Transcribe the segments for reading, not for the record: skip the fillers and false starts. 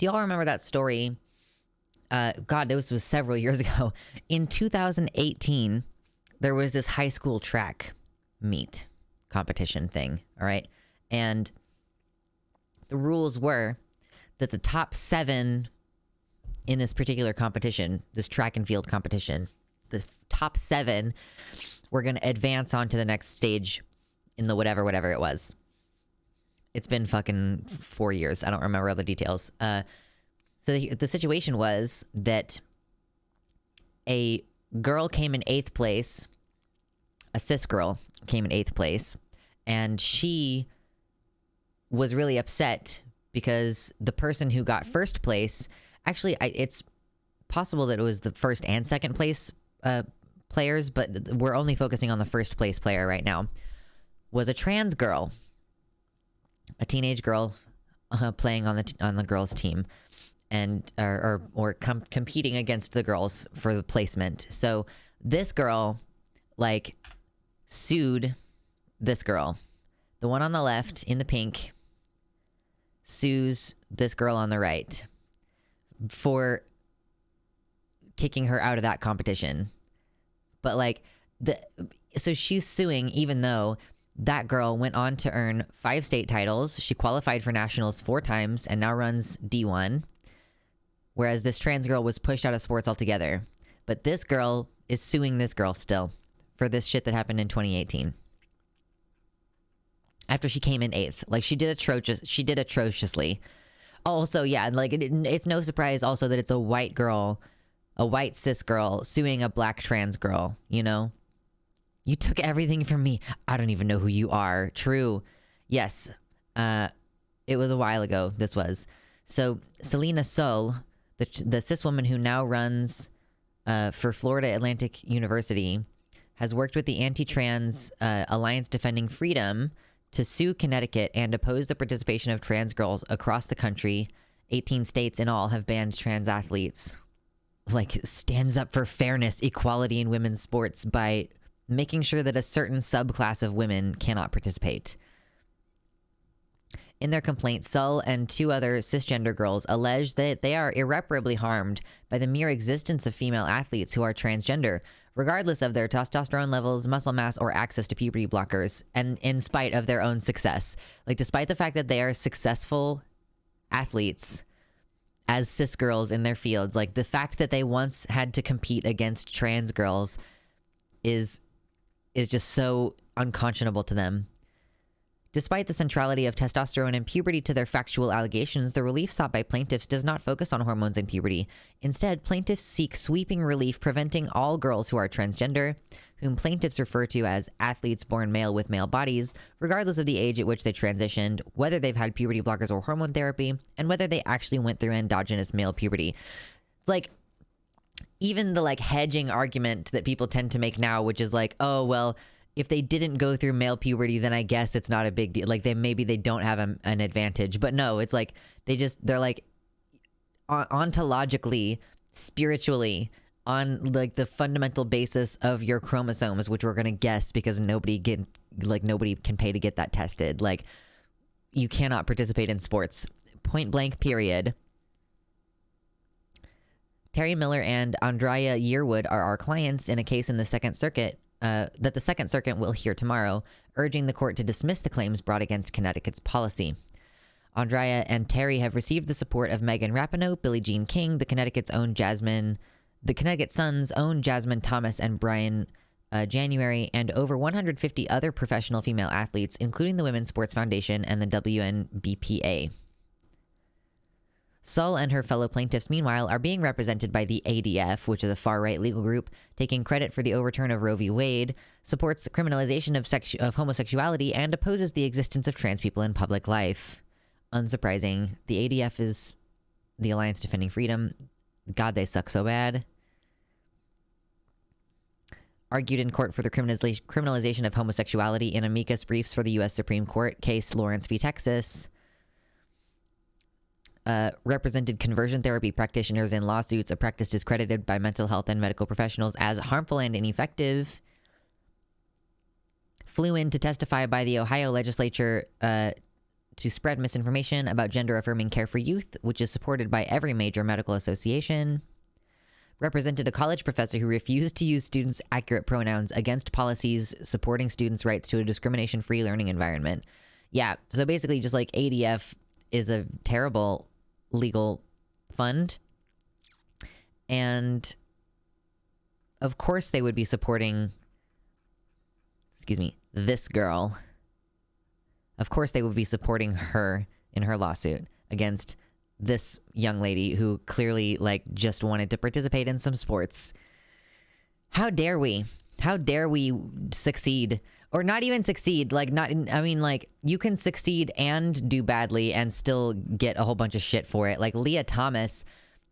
Do y'all remember that story? God, this was several years ago. In 2018, there was this high school track meet competition thing, all right? And the rules were that the top 7 in this particular competition, this track and field competition, the top 7 were going to advance on to the next stage in the whatever it was. It's been fucking 4 years. I don't remember all the details. So the situation was that a girl came in 8th place, a cis girl came in 8th place, and she was really upset because the person who got 1st place, actually, it's possible that it was the 1st and 2nd place players, but we're only focusing on the 1st place player right now, was a trans girl, a teenage girl playing on the girls' team. And competing against the girls for the placement. So this girl, like, sued this girl. The one on the left in the pink sues this girl on the right for kicking her out of that competition. But like, so she's suing even though that girl went on to earn 5 state titles. She qualified for nationals 4 times and now runs D1. Whereas this trans girl was pushed out of sports altogether. But this girl is suing this girl still for this shit that happened in 2018. After she came in 8th. Like, she did atrociously. Also, yeah, like, it's no surprise also that it's a white girl, a white cis girl suing a black trans girl, you know? You took everything from me. I don't even know who you are. True. Yes. It was a while ago, this was. So, Selina Soule, the cis woman who now runs for Florida Atlantic University, has worked with the anti-trans Alliance Defending Freedom to sue Connecticut and oppose the participation of trans girls across the country. 18 states in all have banned trans athletes. Like, stands up for fairness, equality in women's sports by making sure that a certain subclass of women cannot participate. In their complaint, Soule and 2 other cisgender girls allege that they are irreparably harmed by the mere existence of female athletes who are transgender, regardless of their testosterone levels, muscle mass, or access to puberty blockers, and in spite of their own success. Like, despite the fact that they are successful athletes as cis girls in their fields, like, the fact that they once had to compete against trans girls is just so unconscionable to them. Despite the centrality of testosterone and puberty to their factual allegations, the relief sought by plaintiffs does not focus on hormones and puberty. Instead, plaintiffs seek sweeping relief preventing all girls who are transgender, whom plaintiffs refer to as athletes born male with male bodies, regardless of the age at which they transitioned, whether they've had puberty blockers or hormone therapy, and whether they actually went through endogenous male puberty. It's like, even the like hedging argument that people tend to make now, which is like, oh, well, if they didn't go through male puberty, then I guess it's not a big deal. Like, maybe they don't have an advantage. But no, it's like they're like ontologically, spiritually, on like the fundamental basis of your chromosomes, which we're gonna guess because nobody can pay to get that tested. Like, you cannot participate in sports. Point blank, period. Terry Miller and Andrea Yearwood are our clients in a case in the Second Circuit that the Second Circuit will hear tomorrow, urging the court to dismiss the claims brought against Connecticut's policy. Andrea and Terry have received the support of Megan Rapinoe, Billie Jean King, the Connecticut Sun's own Jasmine Thomas and Brian January, and over 150 other professional female athletes, including the Women's Sports Foundation and the WNBPA. Soule and her fellow plaintiffs, meanwhile, are being represented by the ADF, which is a far-right legal group, taking credit for the overturn of Roe v. Wade, supports criminalization of homosexuality, and opposes the existence of trans people in public life. Unsurprising. The ADF is the Alliance Defending Freedom. God, they suck so bad. Argued in court for the criminalization of homosexuality in amicus briefs for the U.S. Supreme Court case Lawrence v. Texas. Represented conversion therapy practitioners in lawsuits, a practice discredited by mental health and medical professionals as harmful and ineffective. Flew in to testify by the Ohio legislature to spread misinformation about gender-affirming care for youth, which is supported by every major medical association. Represented a college professor who refused to use students' accurate pronouns against policies supporting students' rights to a discrimination-free learning environment. Yeah, so basically just like ADF is a terrible legal fund. And of course they would be supporting, this girl. Of course they would be supporting her in her lawsuit against this young lady who clearly like just wanted to participate in some sports. How dare we? How dare we succeed? Or not even succeed. Like you can succeed and do badly and still get a whole bunch of shit for it. Like Leah Thomas,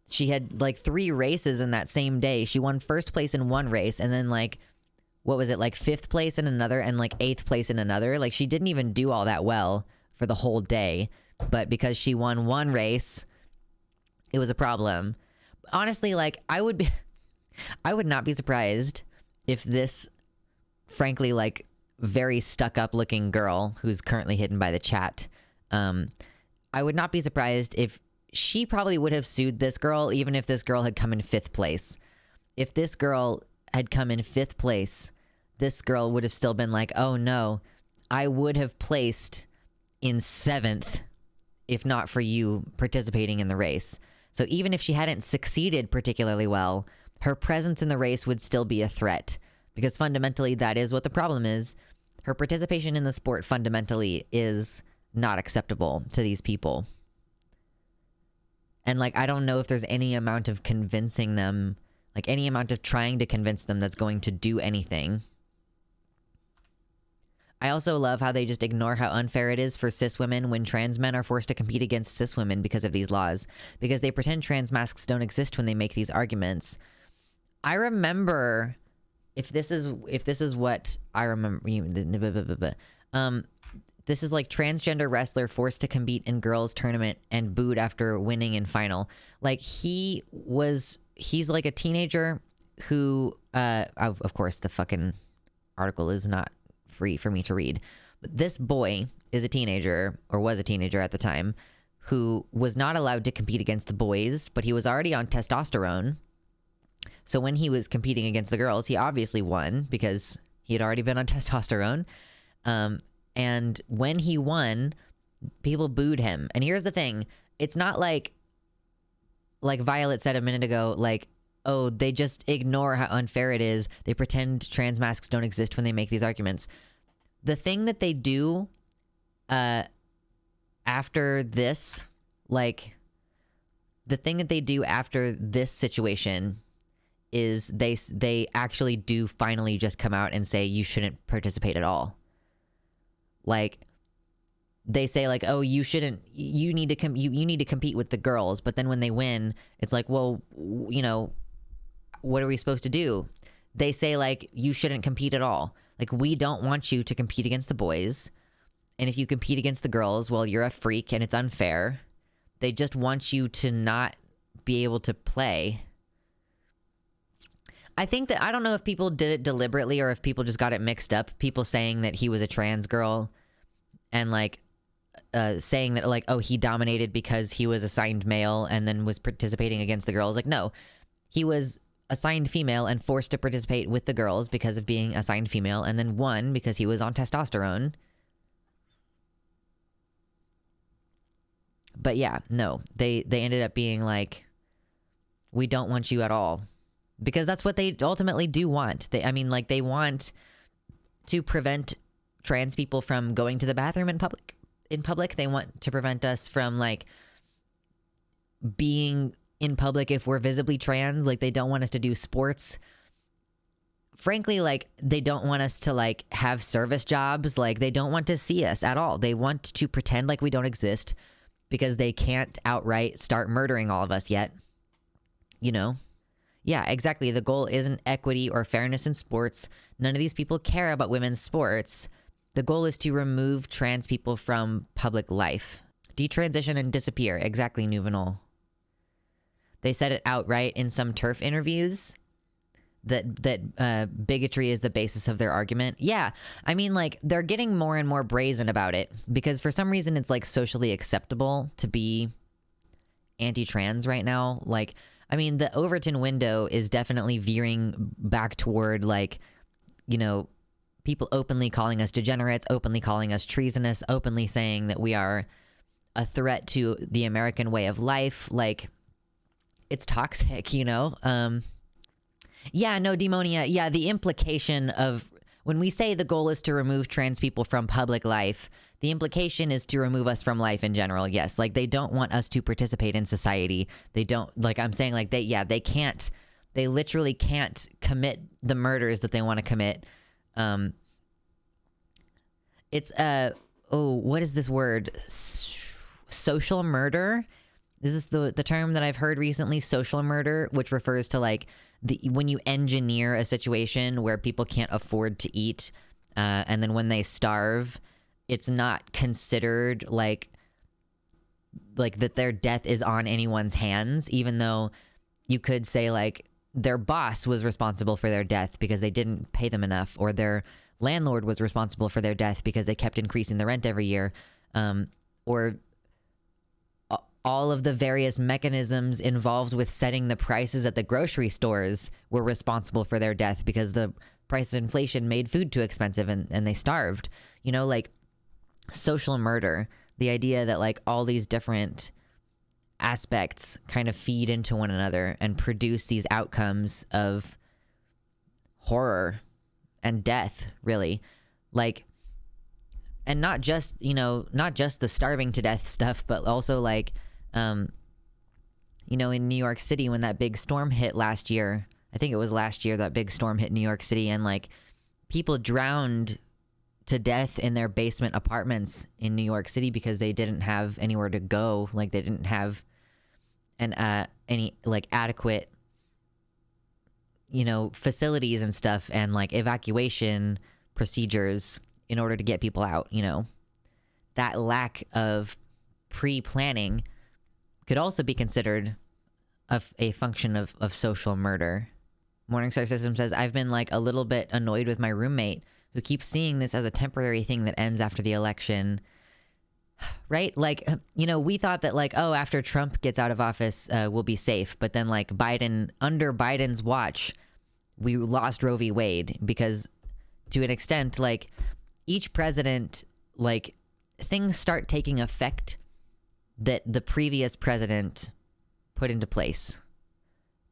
she had like 3 races in that same day. She won first place in one race and then like, what was it? Like 5th place in another and like 8th place in another. Like she didn't even do all that well for the whole day. But because she won one race, it was a problem. Honestly, like I would not be surprised if this, frankly, like very stuck up looking girl who's currently hidden by the chat, I would not be surprised if she probably would have sued this girl even if this girl had come in 5th place. If this girl had come in 5th place, this girl would have still been like, oh no, I would have placed in 7th if not for you participating in the race. So even if she hadn't succeeded particularly well, her presence in the race would still be a threat, because fundamentally that is what the problem is. Her participation in the sport fundamentally is not acceptable to these people. And like, I don't know if there's any amount of convincing them, like any amount of trying to convince them that's going to do anything. I also love how they just ignore how unfair it is for cis women when trans men are forced to compete against cis women because of these laws, because they pretend trans masks don't exist when they make these arguments. I remember, if this is what I remember, this is like transgender wrestler forced to compete in girls tournament and booed after winning in final. Like he's like a teenager who, of course the fucking article is not free for me to read, but this boy is a teenager, or was a teenager at the time, who was not allowed to compete against the boys, but he was already on testosterone. So when he was competing against the girls, he obviously won because he had already been on testosterone. And when he won, people booed him. And here's the thing, it's not like Violet said a minute ago, like, oh, they just ignore how unfair it is. They pretend trans masks don't exist when they make these arguments. The thing that they do after this, like, the thing that they do after this situation is they actually do finally just come out and say you shouldn't participate at all. Like, they say like, oh, you shouldn't, you need to you need to compete with the girls. But then when they win, it's like, well, you know, what are we supposed to do? They say like, you shouldn't compete at all. Like, we don't want you to compete against the boys. And if you compete against the girls, well, you're a freak and it's unfair. They just want you to not be able to play. I think that, I don't know if people did it deliberately or if people just got it mixed up. People saying that he was a trans girl and like saying that like, oh, he dominated because he was assigned male and then was participating against the girls. Like, no, he was assigned female and forced to participate with the girls because of being assigned female, and then won because he was on testosterone. But yeah, no, they ended up being like, we don't want you at all, because that's what they ultimately do want. They want to prevent trans people from going to the bathroom in public. They want to prevent us from like being in public if we're visibly trans. Like, they don't want us to do sports. Frankly, like, they don't want us to like have service jobs. Like, they don't want to see us at all. They want to pretend like we don't exist because they can't outright start murdering all of us yet. You know? Yeah, exactly. The goal isn't equity or fairness in sports. None of these people care about women's sports. The goal is to remove trans people from public life. Detransition and disappear. Exactly, Nouvenol. They said it outright in some TERF interviews. that bigotry is the basis of their argument. Yeah, I mean, like, they're getting more and more brazen about it because for some reason it's like socially acceptable to be anti-trans right now. Like, I mean, the Overton window is definitely veering back toward, like, you know, people openly calling us degenerates, openly calling us treasonous, openly saying that we are a threat to the American way of life. Like, it's toxic, you know? Yeah, no, Demonia. Yeah, the implication of when we say the goal is to remove trans people from public life, the implication is to remove us from life in general. Yes, like they don't want us to participate in society. They don't, like I'm saying, like they can't, they literally can't commit the murders that they want to commit. It's what is this word? Social murder. This is the term that I've heard recently, social murder, which refers to like when you engineer a situation where people can't afford to eat, and then when they starve, it's not considered like that their death is on anyone's hands, even though you could say like their boss was responsible for their death because they didn't pay them enough, or their landlord was responsible for their death because they kept increasing the rent every year, or all of the various mechanisms involved with setting the prices at the grocery stores were responsible for their death because the price of inflation made food too expensive and they starved. You know, like social murder, the idea that like all these different aspects kind of feed into one another and produce these outcomes of horror and death, really. Like, and not just, you know, not just the starving to death stuff, but also like, you know, in New York City when that big storm hit last year, I think it was last year that big storm hit New York City, and like people drowned to death in their basement apartments in New York City because they didn't have anywhere to go. Like they didn't have any like adequate, you know, facilities and stuff and like evacuation procedures in order to get people out. You know, that lack of pre-planning could also be considered a function of social murder. Morningstar System says, I've been like a little bit annoyed with my roommate who keeps seeing this as a temporary thing that ends after the election. Right? Like, you know, we thought that like, oh, after Trump gets out of office, we'll be safe. But then like under Biden's watch, we lost Roe v. Wade because to an extent, like each president, like things start taking effect that the previous president put into place.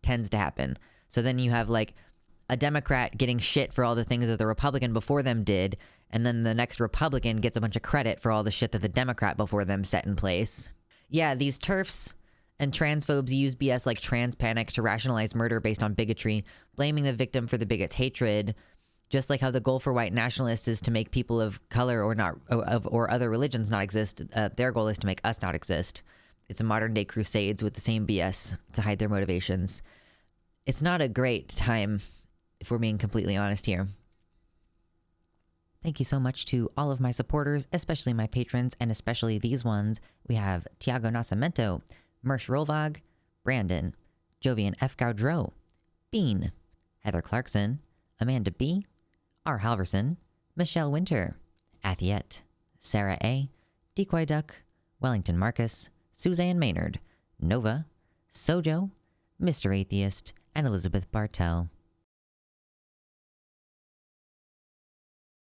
Tends to happen. So then you have like a Democrat getting shit for all the things that the Republican before them did, and then the next Republican gets a bunch of credit for all the shit that the Democrat before them set in place. Yeah, these TERFs and transphobes use BS like trans panic to rationalize murder based on bigotry, blaming the victim for the bigot's hatred, just like how the goal for white nationalists is to make people of color or other religions not exist. Their goal is to make us not exist. It's a modern day crusades with the same BS to hide their motivations. It's not a great time, if we're being completely honest here. Thank you so much to all of my supporters, especially my patrons, and especially these ones. We have Tiago Nascimento, Mersh Rolvag, Brandon, Jovian F. Gaudreau, Bean, Heather Clarkson, Amanda B., R. Halverson, Michelle Winter, Athiette, Sarah A., Decoy Duck, Wellington Marcus, Suzanne Maynard, Nova, Sojo, Mr. Atheist, and Elizabeth Bartell.